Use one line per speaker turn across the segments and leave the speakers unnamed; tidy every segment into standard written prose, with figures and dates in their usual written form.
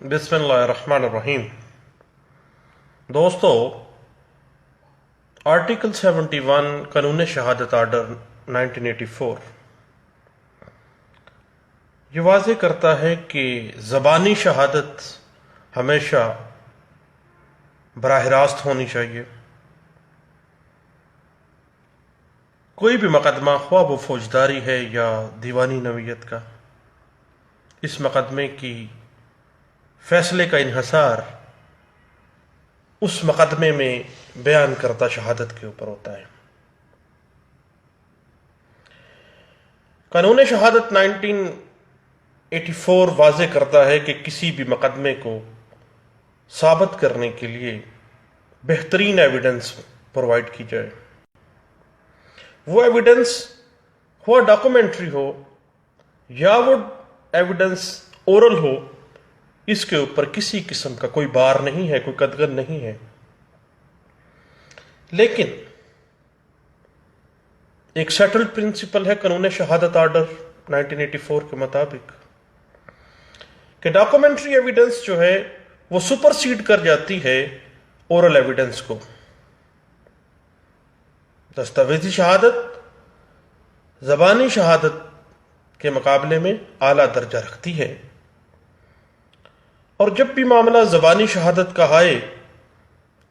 بسم اللہ الرحمن الرحیم۔ دوستو، آرٹیکل 71 قانون شہادت آرڈر 1984 یہ واضح کرتا ہے کہ زبانی شہادت ہمیشہ براہ راست ہونی چاہیے۔ کوئی بھی مقدمہ، خواہ وہ فوجداری ہے یا دیوانی نوعیت کا، اس مقدمے کی فیصلے کا انحصار اس مقدمے میں بیان کردہ شہادت کے اوپر ہوتا ہے۔ قانون شہادت 1984 واضح کرتا ہے کہ کسی بھی مقدمے کو ثابت کرنے کے لیے بہترین ایویڈنس پرووائڈ کی جائے۔ وہ ایویڈنس خواہ ڈاکومنٹری ہو یا وہ ایویڈنس اورل ہو، اس کے اوپر کسی قسم کا کوئی بار نہیں ہے، کوئی قدغن نہیں ہے۔ لیکن ایک سیٹلڈ پرنسپل ہے قانون شہادت آرڈر 1984 کے مطابق کہ ڈاکومنٹری ایویڈنس جو ہے وہ سپرسیڈ کر جاتی ہے اورل ایویڈنس کو۔ دستاویزی شہادت زبانی شہادت کے مقابلے میں اعلیٰ درجہ رکھتی ہے، اور جب بھی معاملہ زبانی شہادت کا آئے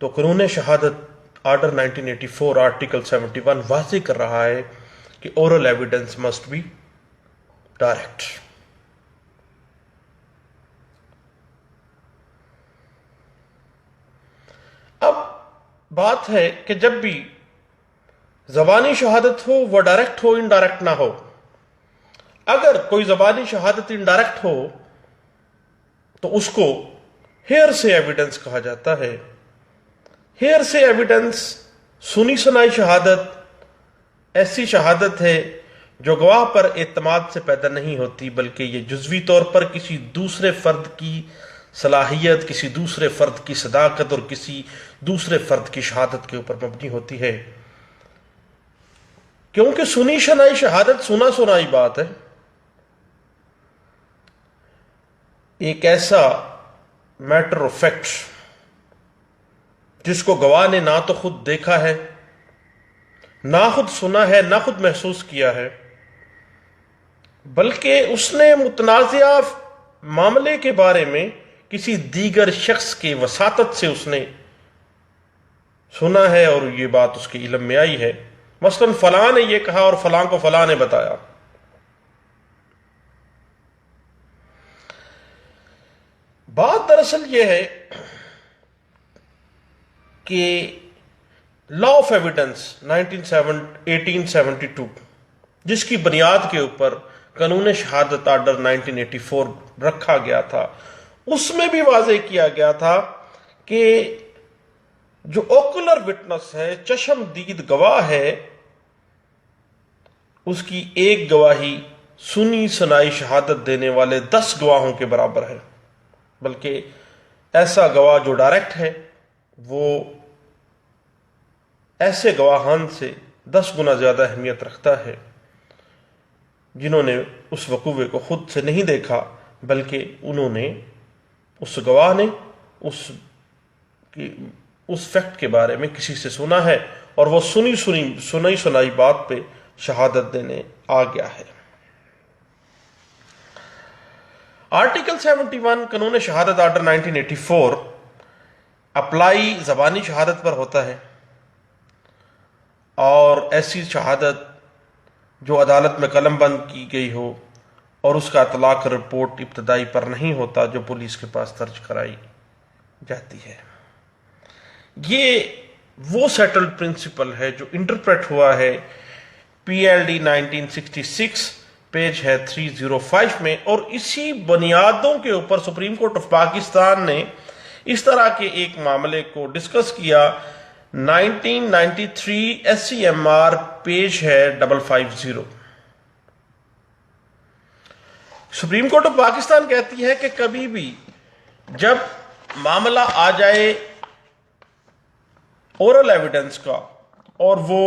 تو قانون شہادت آرڈر 1984 آرٹیکل 71 واضح کر رہا ہے کہ oral evidence must be direct. اب بات ہے کہ جب بھی زبانی شہادت ہو وہ ڈائریکٹ ہو، انڈائریکٹ نہ ہو۔ اگر کوئی زبانی شہادت انڈائریکٹ ہو تو اس کو ہیئر سے ایویڈنس کہا جاتا ہے۔ ہیئر سے ایویڈنس سنی سنائی شہادت ایسی شہادت ہے جو گواہ پر اعتماد سے پیدا نہیں ہوتی، بلکہ یہ جزوی طور پر کسی دوسرے فرد کی صلاحیت، کسی دوسرے فرد کی صداقت اور کسی دوسرے فرد کی شہادت کے اوپر مبنی ہوتی ہے۔ کیونکہ سنی سنائی شہادت سنا سنائی بات ہے، ایک ایسا میٹر آف فیکٹ جس کو گواہ نے نہ تو خود دیکھا ہے، نہ خود سنا ہے، نہ خود محسوس کیا ہے، بلکہ اس نے متنازعہ معاملے کے بارے میں کسی دیگر شخص کے وساطت سے اس نے سنا ہے اور یہ بات اس کے علم میں آئی ہے۔ مثلا فلاں نے یہ کہا اور فلاں کو فلاں نے بتایا۔ بات دراصل یہ ہے کہ لا آف ایویڈنس 1872 جس کی بنیاد کے اوپر قانون شہادت آرڈر 1984 رکھا گیا تھا، اس میں بھی واضح کیا گیا تھا کہ جو اوکولر وٹنس ہے، چشم دید گواہ ہے، اس کی ایک گواہی سنی سنائی شہادت دینے والے 10 گواہوں کے برابر ہے۔ بلکہ ایسا گواہ جو ڈائریکٹ ہے وہ ایسے گواہان سے 10 گنا زیادہ اہمیت رکھتا ہے جنہوں نے اس وقوعے کو خود سے نہیں دیکھا، بلکہ انہوں نے اس گواہ نے اس فیکٹ کے بارے میں کسی سے سنا ہے اور وہ سنی سنائی بات پہ شہادت دینے آ گیا ہے۔ آرٹیکل 71 قانون شہادت آرڈر 1984 اپلائی زبانی شہادت پر ہوتا ہے، اور ایسی شہادت جو عدالت میں قلم بند کی گئی ہو اور اس کا اطلاق رپورٹ ابتدائی پر نہیں ہوتا جو پولیس کے پاس درج کرائی جاتی ہے۔ یہ وہ سیٹلڈ پرنسپل ہے جو انٹرپریٹ ہوا ہے PLD 1966 پیج ہے 305 میں، اور اسی بنیادوں کے اوپر سپریم کورٹ آف پاکستان نے اس طرح کے ایک معاملے کو ڈسکس کیا۔ 1993 SCMR پیج ہے 550۔ سپریم کورٹ آف پاکستان کہتی ہے کہ کبھی بھی جب معاملہ آ جائے اورل ایویڈنس کا اور وہ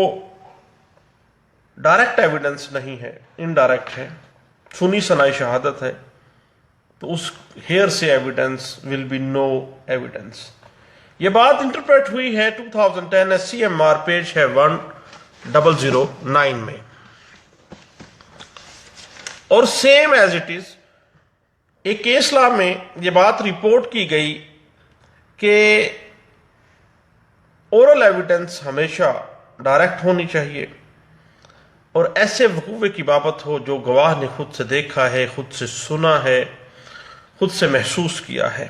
ڈائریکٹ ایویڈنس نہیں ہے، انڈائریکٹ ہے، سنی سنائی شہادت ہے، تو اس hearsay evidence will be no evidence. یہ بات انٹرپریٹ ہوئی ہے 2010 SCMR پیج ہے 1009 میں. اور سیم ایز اٹ از ایک کیس لا میں یہ بات رپورٹ کی گئی کہ اورل ایویڈنس ہمیشہ ڈائریکٹ ہونی چاہیے اور ایسے وقوعے کی بابت ہو جو گواہ نے خود سے دیکھا ہے، خود سے سنا ہے، خود سے محسوس کیا ہے.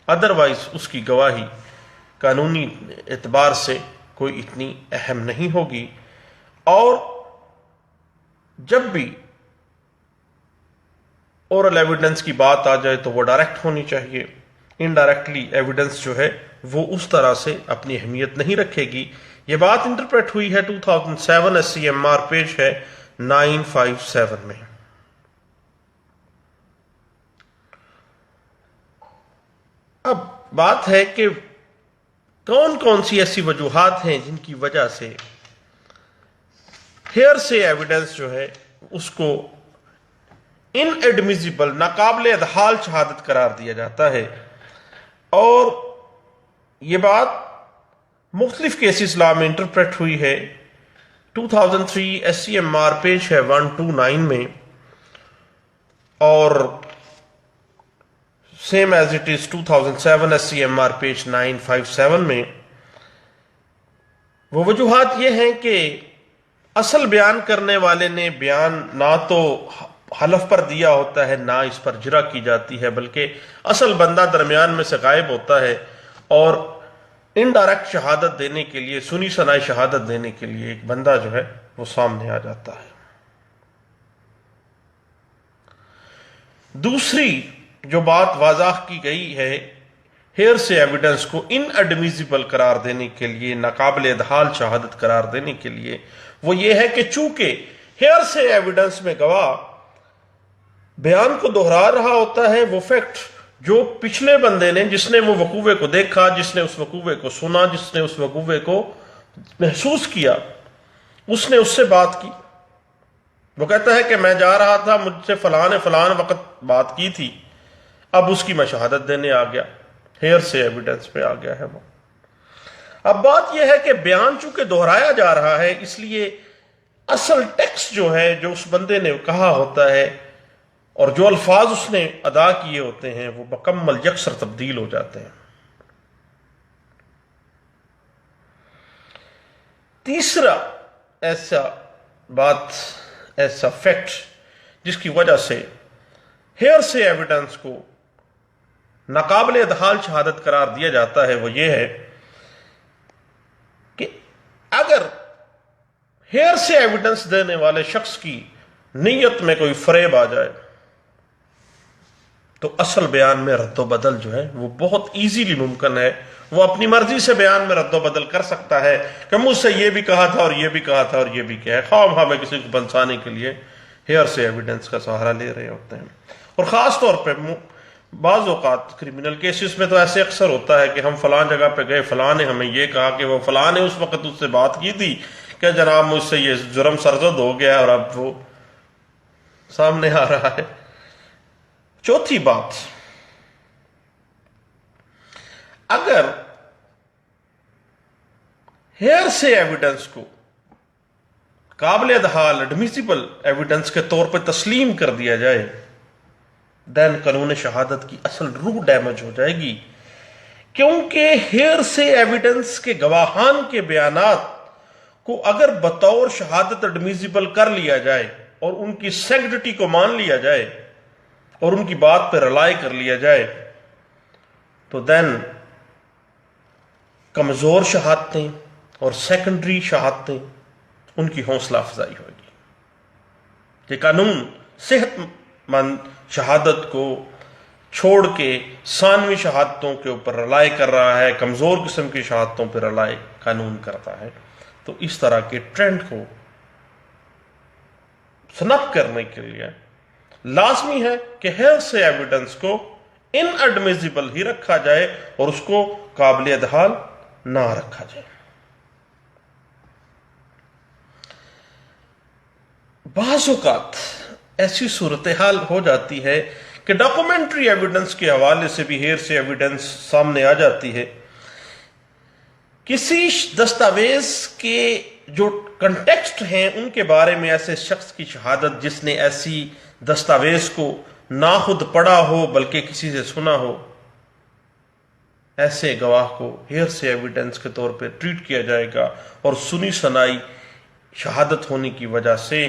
ادروائز اس کی گواہی قانونی اعتبار سے کوئی اتنی اہم نہیں ہوگی. اور جب بھی اورل ایویڈنس کی بات آ جائے تو وہ ڈائریکٹ ہونی چاہیے. انڈائریکٹلی ایویڈنس جو ہے وہ اس طرح سے اپنی اہمیت نہیں رکھے گی. یہ بات انٹرپریٹ ہوئی ہے 2007 SCMR پیج ہے 957 میں. اب بات ہے کہ کون کون سی ایسی وجوہات ہیں جن کی وجہ سے ہیئر سے ایویڈنس جو ہے اس کو ان ایڈمیزیبل، ناقابل ادحال شہادت قرار دیا جاتا ہے. اور یہ بات مختلف کیسز لا میں انٹرپریٹ ہوئی ہے 2003 SCMR پیج ہے 129 میں. اور same as it is 2007 SCMR page 957 میں. وہ وجوہات یہ ہیں کہ اصل بیان کرنے والے نے بیان نہ تو حلف پر دیا ہوتا ہے، نہ اس پر جرح کی جاتی ہے، بلکہ اصل بندہ درمیان میں سے غائب ہوتا ہے اور انڈائریکٹ شہادت دینے کے لیے، سنی سنائی شہادت دینے کے لیے ایک بندہ جو ہے وہ سامنے آ جاتا ہے. دوسری جو بات واضح کی گئی ہے ہیئر سے ایویڈنس کو ان ایڈمیزیبل قرار دینے کے لیے، ناقابل ادحال شہادت قرار دینے کے لیے، وہ یہ ہے کہ چونکہ ہیئر سے ایویڈنس میں گواہ بیان کو دہرا رہا ہوتا ہے وہ فیکٹ جو پچھلے بندے نے، جس نے وہ وقوعے کو دیکھا، جس نے اس وقوعے کو سنا، جس نے اس وقوعے کو محسوس کیا، اس نے اس سے بات کی. وہ کہتا ہے کہ میں جا رہا تھا، مجھ سے فلاں نے فلاں وقت بات کی تھی، اب اس کی میں شہادت دینے آ گیا. ہیئر سے ایویڈنس پہ آ گیا ہے وہ. اب بات یہ ہے کہ بیان چونکہ دہرایا جا رہا ہے، اس لیے اصل ٹیکسٹ جو ہے، جو اس بندے نے کہا ہوتا ہے اور جو الفاظ اس نے ادا کیے ہوتے ہیں، وہ مکمل یکسر تبدیل ہو جاتے ہیں. تیسرا ایسا فیکٹ جس کی وجہ سے ہیئر سے ایویڈنس کو ناقابل ادحال شہادت قرار دیا جاتا ہے وہ یہ ہے کہ اگر ہیئر سے ایویڈنس دینے والے شخص کی نیت میں کوئی فریب آ جائے تو اصل بیان میں رد و بدل جو ہے وہ بہت ایزیلی ممکن ہے. وہ اپنی مرضی سے بیان میں رد و بدل کر سکتا ہے کہ مجھ سے یہ بھی کہا تھا اور یہ بھی کہا تھا اور یہ بھی کیا ہے، خواہ میں کسی کو بنسانے کے لیے ہیئر سے ایویڈنس کا سہارا لے رہے ہوتے ہیں. اور خاص طور پہ بعض اوقات کرمنل کیسز میں تو ایسے اکثر ہوتا ہے کہ ہم فلاں جگہ پہ گئے، فلاں نے ہمیں یہ کہا کہ وہ فلاں نے اس وقت اس سے بات کی تھی کہ جناب مجھ سے یہ جرم سرزد ہو گیا اور اب وہ سامنے آ رہا ہے. چوتھی بات، اگر ہیئر سے ایویڈنس کو قابل ادحال ایڈمیسیبل ایویڈنس کے طور پہ تسلیم کر دیا جائے دین قانون شہادت کی اصل روح ڈیمیج ہو جائے گی. کیونکہ ہیئر سے ایویڈنس کے گواہان کے بیانات کو اگر بطور شہادت ایڈمیسیبل کر لیا جائے اور ان کی سینکٹیٹی کو مان لیا جائے اور ان کی بات پہ رلائے کر لیا جائے تو دین کمزور شہادتیں اور سیکنڈری شہادتیں ان کی حوصلہ افزائی ہوگی. یہ قانون صحت مند شہادت کو چھوڑ کے ثانوی شہادتوں کے اوپر رلائے کر رہا ہے، کمزور قسم کی شہادتوں پہ رلائے قانون کرتا ہے. تو اس طرح کے ٹرینڈ کو سنپ کرنے کے لیے لازمی ہے کہ ہیئر سے ایویڈنس کو ان ایڈمیزیبل ہی رکھا جائے اور اس کو قابل ادحال نہ رکھا جائے. بعض اوقات ایسی صورتحال ہو جاتی ہے کہ ڈاکومنٹری ایویڈنس کے حوالے سے بھی ہیئر سے ایویڈنس سامنے آ جاتی ہے. کسی دستاویز کے جو کنٹیکسٹ ہیں ان کے بارے میں ایسے شخص کی شہادت جس نے ایسی دستاویز کو نہ خود پڑھا ہو بلکہ کسی سے سنا ہو، ایسے گواہ کو ہیئر سے ایویڈنس کے طور پہ ٹریٹ کیا جائے گا، اور سنی سنائی شہادت ہونے کی وجہ سے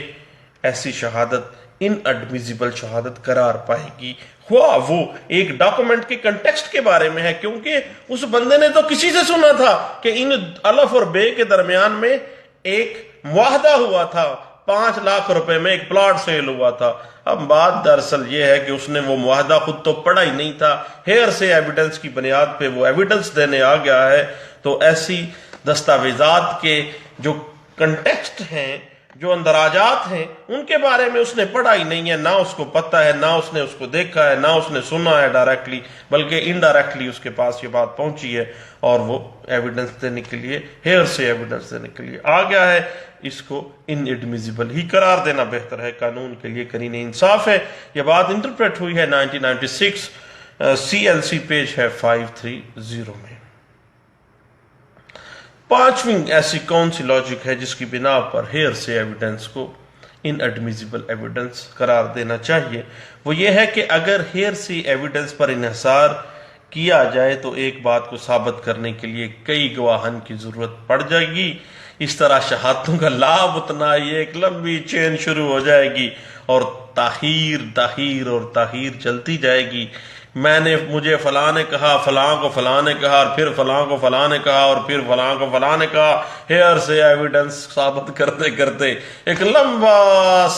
ایسی شہادت ان ایڈمیزیبل شہادت قرار پائے گی، ہوا وہ ایک ڈاکومنٹ کے کنٹیکسٹ کے بارے میں ہے، کیونکہ اس بندے نے تو کسی سے سنا تھا کہ ان الف اور بے کے درمیان میں ایک معاہدہ ہوا تھا، 5 لاکھ روپے میں ایک پلاٹ سیل ہوا تھا. اب بات دراصل یہ ہے کہ اس نے وہ معاہدہ خود تو پڑھا ہی نہیں تھا، ہیئر سے ایویڈنس کی بنیاد پہ وہ ایویڈنس دینے آ گیا ہے. تو ایسی دستاویزات کے جو کنٹیکسٹ ہیں، جو اندراجات ہیں، ان کے بارے میں اس نے پڑھا ہی نہیں ہے، نہ اس کو پتہ ہے، نہ اس نے اس کو دیکھا ہے، نہ اس نے سنا ہے ڈائریکٹلی، بلکہ انڈائریکٹلی اس کے پاس یہ بات پہنچی ہے اور وہ ایویڈنس دینے کے لیے، ہیئر سے ایویڈنس دینے کے لیے آ گیا ہے. اس کو ان ایڈمیزیبل ہی قرار دینا بہتر ہے، قانون کے لیے قرین انصاف ہے. یہ بات انٹرپریٹ ہوئی ہے 1996 CLC پیج ہے 530 میں. 5ویں ایسی کون سی لاجک ہے جس کی بنا پر ہیئر سے ایویڈنس کو ان ایڈمیزیبل ایویڈنس قرار دینا چاہیے؟ وہ یہ ہے کہ اگر ہیئر سے ایویڈنس پر انحصار کیا جائے تو ایک بات کو ثابت کرنے کے لیے کئی گواہان کی ضرورت پڑ جائے گی. اس طرح شہادتوں کا لابھ اتنا ہی ایک لمبی چین شروع ہو جائے گی اور تاخیر اور تاخیر چلتی جائے گی. مجھے فلاں نے کہا، فلاں کو فلاں نے کہا، اور پھر فلاں کو فلاں نے کہا، اور پھر فلاں کو فلاں نے کہا. ہیئر سے ایویڈنس ثابت کرتے کرتے ایک لمبا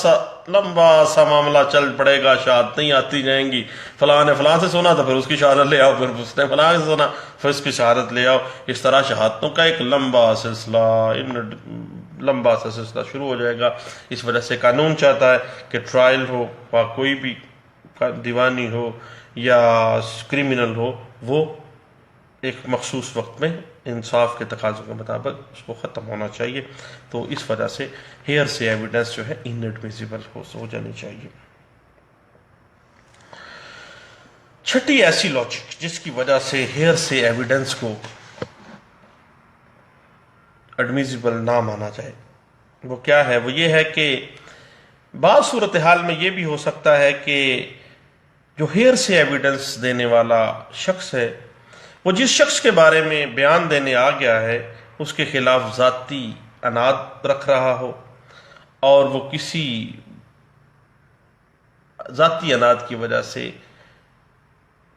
سا معاملہ چل پڑے گا، شہادتیں آتی جائیں گی. فلاں نے فلاں سے سنا تو پھر اس کی شہادت لے آؤ، پھر اس نے فلاں سے سنا پھر اس کی شہادت لے آؤ. اس طرح شہادتوں کا ایک لمبا سا سلسلہ شروع ہو جائے گا. اس وجہ سے قانون چاہتا ہے کہ ٹرائل ہو، کوئی بھی دیوانی ہو یا کریمنل ہو، وہ ایک مخصوص وقت میں انصاف کے تقاضوں کے مطابق اس کو ختم ہونا چاہیے. تو اس وجہ سے ہیئر سے ایویڈنس جو ہے ان ایڈمیزیبل ہو جانی چاہیے. چھٹی ایسی لاجک جس کی وجہ سے ہیئر سے ایویڈنس کو ایڈمیزیبل نہ مانا جائے، وہ کیا ہے؟ وہ یہ ہے کہ بعض صورتحال میں یہ بھی ہو سکتا ہے کہ جو ہیئر سے ایویڈنس دینے والا شخص ہے، وہ جس شخص کے بارے میں بیان دینے آ گیا ہے اس کے خلاف ذاتی عناد رکھ رہا ہو، اور وہ کسی ذاتی عناد کی وجہ سے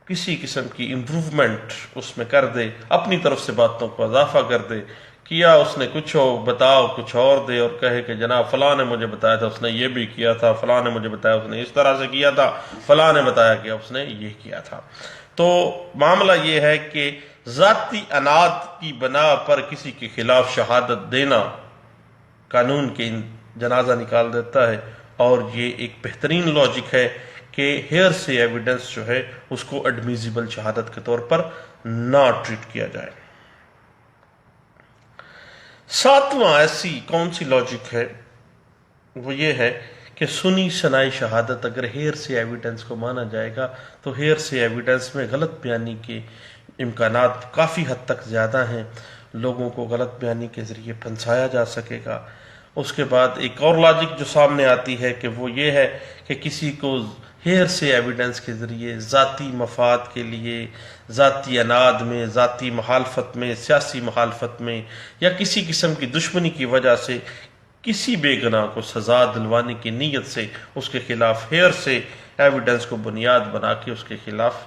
کسی قسم کی امپروومنٹ اس میں کر دے، اپنی طرف سے باتوں کو اضافہ کر دے. کیا اس نے کچھ ہو، بتاؤ کچھ اور دے، اور کہے کہ جناب فلاں نے مجھے بتایا تھا اس نے یہ بھی کیا تھا، فلاں نے مجھے بتایا اس نے اس طرح سے کیا تھا، فلاں نے بتایا کہ اس نے یہ کیا تھا. تو معاملہ یہ ہے کہ ذاتی عناد کی بنا پر کسی کے خلاف شہادت دینا قانون کے جنازہ نکال دیتا ہے، اور یہ ایک بہترین لاجک ہے کہ ہیئر سے ایویڈنس جو ہے اس کو ایڈمیزیبل شہادت کے طور پر نہ ٹریٹ کیا جائے. 7واں ایسی کون سی لاجک ہے؟ وہ یہ ہے کہ سنی سنائی شہادت اگر ہیئر سے ایویڈنس کو مانا جائے گا تو ہیئر سے ایویڈنس میں غلط بیانی کے امکانات کافی حد تک زیادہ ہیں، لوگوں کو غلط بیانی کے ذریعے پھنسایا جا سکے گا. اس کے بعد ایک اور لاجک جو سامنے آتی ہے کہ وہ یہ ہے کہ کسی کو ہیئر سے ایویڈنس کے ذریعے ذاتی مفاد کے لیے، ذاتی عناد میں، ذاتی مخالفت میں، سیاسی مخالفت میں، یا کسی قسم کی دشمنی کی وجہ سے کسی بے گناہ کو سزا دلوانے کی نیت سے اس کے خلاف ہیئر سے ایویڈنس کو بنیاد بنا کے اس کے خلاف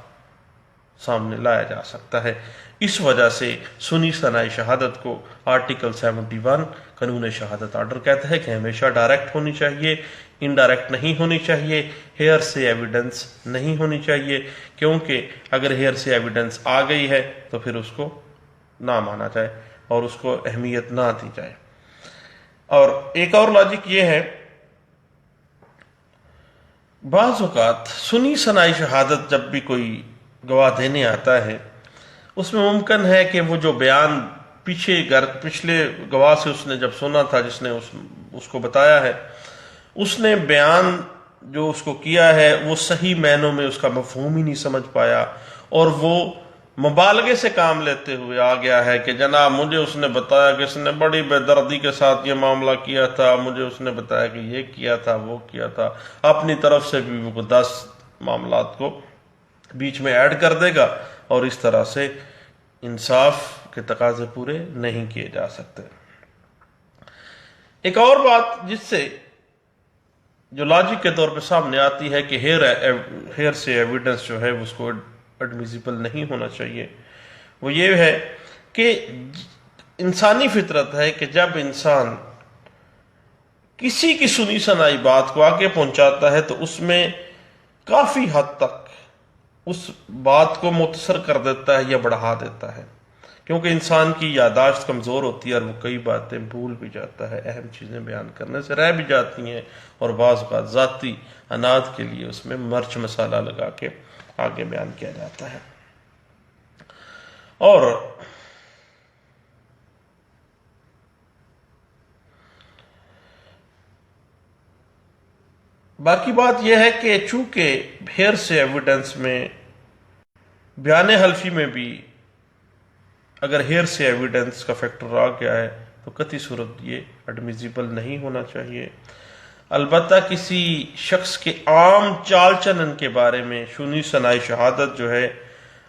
سامنے لایا جا سکتا ہے. اس وجہ سے سنی سنائی شہادت کو آرٹیکل 71 قانون شہادت آرڈر کہتا ہے کہ ہمیشہ ڈائریکٹ ہونی چاہیے، انڈائریکٹ نہیں ہونی چاہیے، ہیئر سے ایویڈنس نہیں ہونی چاہیے، کیونکہ اگر ہیئر سے ایویڈنس آ گئی ہے تو پھر اس کو نہ مانا جائے اور اس کو اہمیت نہ دی جائے. اور ایک اور لاجک یہ ہے، بعض اوقات سنی سنائی شہادت جب بھی کوئی گواہ دینے آتا ہے اس میں ممکن ہے کہ وہ جو بیان پچھلے گواہ سے اس نے جب سنا تھا، جس نے اس کو بتایا ہے، اس نے بیان جو اس کو کیا ہے وہ صحیح معنوں میں اس کا مفہوم ہی نہیں سمجھ پایا، اور وہ مبالغے سے کام لیتے ہوئے آ گیا ہے کہ جناب مجھے اس نے بتایا کہ اس نے بڑی بے دردی کے ساتھ یہ معاملہ کیا تھا، مجھے اس نے بتایا کہ یہ کیا تھا وہ کیا تھا، اپنی طرف سے بھی وہ 10 معاملات کو بیچ میں ایڈ کر دے گا، اور اس طرح سے انصاف کے تقاضے پورے نہیں کیے جا سکتے۔ ایک اور بات جس سے جو لاجک کے طور پہ سامنے آتی ہے کہ ہیئر سے ایویڈنس جو ہے اس کو ایڈمیزیبل نہیں ہونا چاہیے، وہ یہ ہے کہ انسانی فطرت ہے کہ جب انسان کسی کی سنی سنائی بات کو آگے پہنچاتا ہے تو اس میں کافی حد تک اس بات کو مختصر کر دیتا ہے یا بڑھا دیتا ہے، کیونکہ انسان کی یادداشت کمزور ہوتی ہے اور وہ کئی باتیں بھول بھی جاتا ہے، اہم چیزیں بیان کرنے سے رہ بھی جاتی ہیں، اور بعض اوقات ذاتی اناد کے لیے اس میں مرچ مسالہ لگا کے آگے بیان کیا جاتا ہے۔ اور باقی بات یہ ہے کہ چونکہ ہیئر سے ایویڈنس میں بیان حلفی میں بھی اگر ہیئر سے ایویڈنس کا فیکٹر آ گیا ہے تو قطعی صورت یہ ایڈمیزیبل نہیں ہونا چاہیے۔ البتہ کسی شخص کے عام چال چلن کے بارے میں سنی سنائی شہادت جو ہے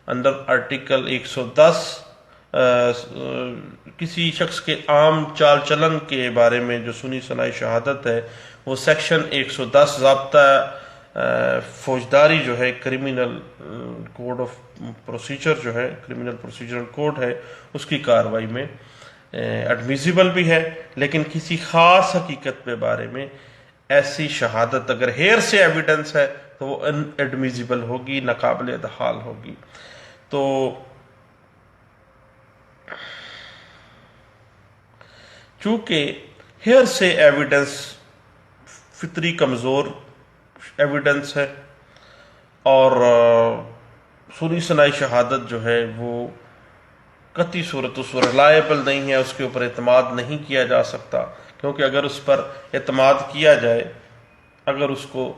انڈر آرٹیکل 110 کسی شخص کے عام چال چلن کے بارے میں جو سنی سنائی شہادت ہے وہ سیکشن 110 ضابطہ فوجداری جو ہے کریمنل کوڈ آف پروسیجر جو ہے کریمنل پروسیجرل کوڈ ہے اس کی کاروائی میں ایڈمیزیبل بھی ہے، لیکن کسی خاص حقیقت کے بارے میں ایسی شہادت اگر ہیئر سے ایویڈنس ہے تو وہ ان ایڈمیزیبل ہوگی، ناقابل ادخال ہوگی۔ تو چونکہ ہیئر سے ایویڈنس فطری کمزور ایویڈنس ہے اور سنی سنائی شہادت جو ہے وہ قطعی صورت اس ریلائبل نہیں ہے، اس کے اوپر اعتماد نہیں کیا جا سکتا، کیونکہ اگر اس پر اعتماد کیا جائے، اگر اس کو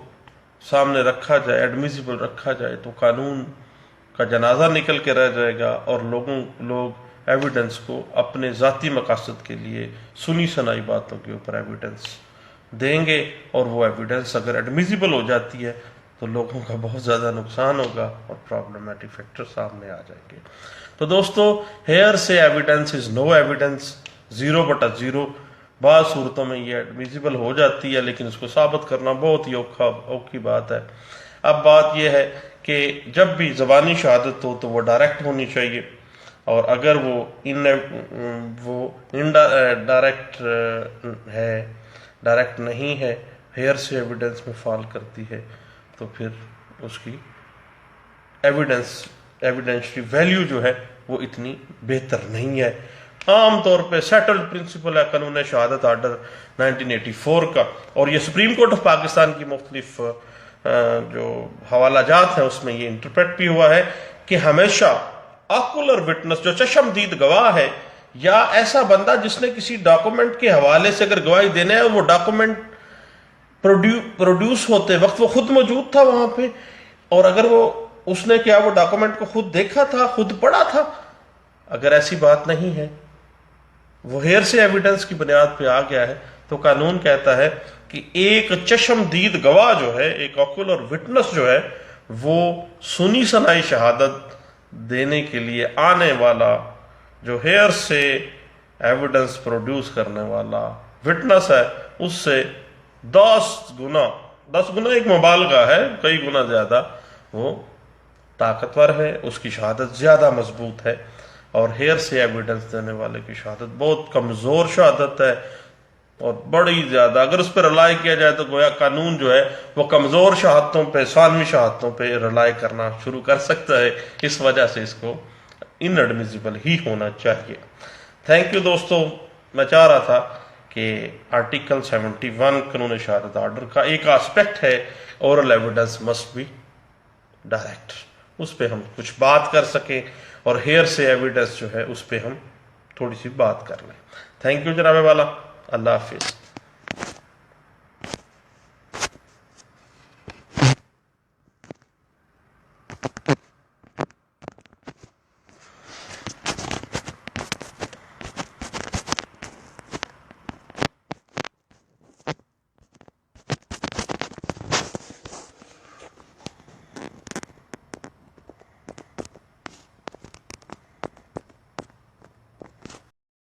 سامنے رکھا جائے، ایڈمیزیبل رکھا جائے، تو قانون کا جنازہ نکل کے رہ جائے گا، اور لوگ ایویڈنس کو اپنے ذاتی مقاصد کے لیے سنی سنائی باتوں کے اوپر ایویڈنس دیں گے، اور وہ ایویڈنس اگر ایڈمیزیبل ہو جاتی ہے تو لوگوں کا بہت زیادہ نقصان ہوگا اور پرابلمٹک فیکٹر سامنے آ جائیں گے۔ تو دوستو، ہیئر سے ایویڈنس از نو ایویڈنس، 0/0۔ بعض صورتوں میں یہ ایڈمیزیبل ہو جاتی ہے، لیکن اس کو ثابت کرنا بہت ہی اوکھی بات ہے۔ اب بات یہ ہے کہ جب بھی زبانی شہادت ہو تو وہ ڈائریکٹ ہونی چاہیے، اور اگر وہ ڈائریکٹ ہے، ڈائریکٹ نہیں ہے، ہیئر سے ایویڈنس میں فال کرتی ہے، تو پھر اس کی ایویڈینشری ویلیو جو ہے وہ اتنی بہتر نہیں ہے۔ عام طور پہ سیٹلڈ پرنسپل ہے قانون شہادت آرڈر 1984 کا، اور یہ سپریم کورٹ آف پاکستان کی مختلف جو حوالہ جات ہیں اس میں یہ انٹرپریٹ بھی ہوا ہے کہ ہمیشہ آکولر وٹنس جو چشم دید گواہ ہے، یا ایسا بندہ جس نے کسی ڈاکومنٹ کے حوالے سے اگر گواہی دینا ہے، وہ ڈاکومنٹ پروڈیوس ہوتے وقت وہ خود موجود تھا وہاں پہ، اور اگر اس نے کیا وہ ڈاکومنٹ کو خود دیکھا تھا، خود پڑھا تھا، اگر ایسی بات نہیں ہے، وہ ہیئر سے ایویڈنس کی بنیاد پہ آ گیا ہے، تو قانون کہتا ہے کہ ایک چشم دید گواہ جو ہے، ایک آکولر وٹنس جو ہے، وہ سنی سنائی شہادت دینے کے لیے آنے والا جو ہیئر سے ایویڈنس پروڈیوس کرنے والا وٹنس ہے، اس سے 10 گنا ایک مبالغہ ہے، کئی گنا زیادہ وہ طاقتور ہے، اس کی شہادت زیادہ مضبوط ہے، اور ہیئر سے ایویڈنس دینے والے کی شہادت بہت کمزور شہادت ہے، اور بڑی زیادہ اگر اس پہ رلائی کیا جائے تو گویا قانون جو ہے وہ کمزور شہادتوں پہ، ثانوی شہادتوں پہ رلائی کرنا شروع کر سکتا ہے، اس وجہ سے اس کو ان ایڈمیزیبل ہی ہونا چاہیے۔ تھینک یو دوستو، میں چاہ رہا تھا کہ آرٹیکل 71 قانون شہادت آرڈر کا ایک آسپیکٹ ہے oral evidence must be direct, اس پہ ہم کچھ بات کر سکیں، اور ہیئر سے ایویڈنس جو ہے اس پہ ہم تھوڑی سی بات کر لیں۔ تھینک یو جناب والا، اللہ حافظ۔